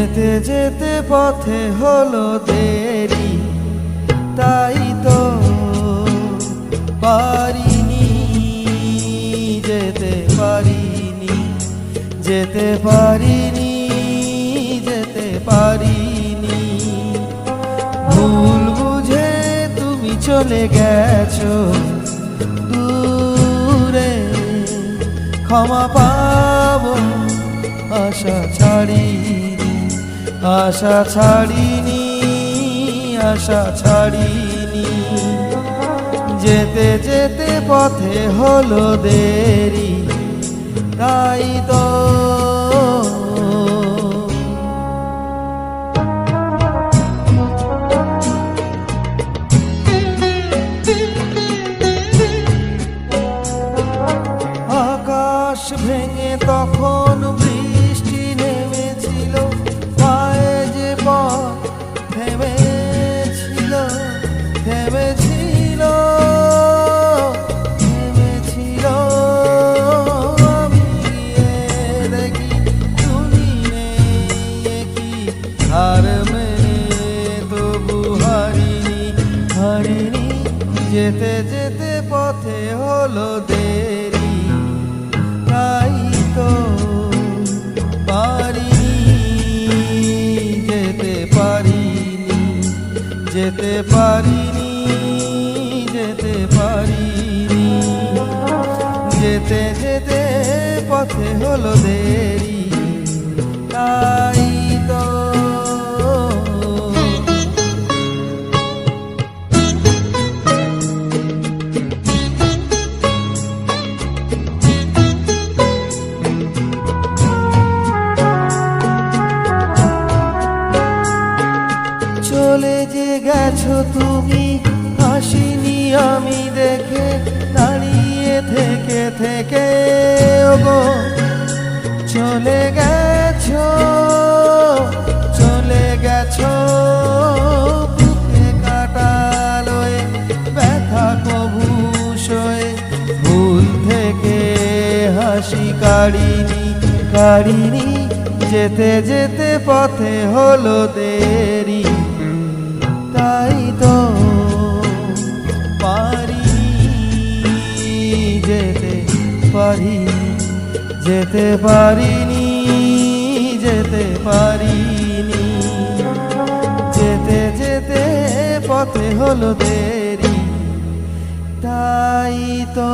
যেতে যেতে পথে হলো দেরি, তাই তো পারিনি, যেতে পারিনি, যেতে পারিনি, যেতে পারিনি। ভুল বুঝে তুমি চলে গেছো দূরে, ক্ষমা পাবো আশা ছাড়িনি, আশা ছাড়িনি, আশা ছাড়িনি। যেতে যেতে পথে হলো দেরি, তাই তো আকাশ ভেঙে তখন বৃষ্টি নেমেছিল, পায়ে যে পথ থেমেছিল, থেমেছিল, থেমেছিল। আমি গিয়ে দেখি তুমি নেই, কি হার মেনে তবু হারিনি, হারিনি। যেতে যেতে পথে হলো দেরি, তাই তো পারিনি, যেতে পারিনি, যেতে পারিনি, যেতে পারিনি। যেতে যেতে পথে হলো দেরি, তাই তো চলে যে গেছো তুমি, হাসিনি আমি দেখে দাঁড়িয়ে থেকে থেকে। ওগো চলে গেছো, চলে গেছো, বুকে কাটা লয়ে ব্যথা কবু সয়ে। ভুল থেকে হাসি কাড়িনি, কাড়িনি। যেতে যেতে পথে হলো দেরি, তাই তো পারিনি, যেতে পারিনি, যেতে পারিনি, যেতে পারিনি। যেতে যেতে পথে হলো দেরি, তাই তো।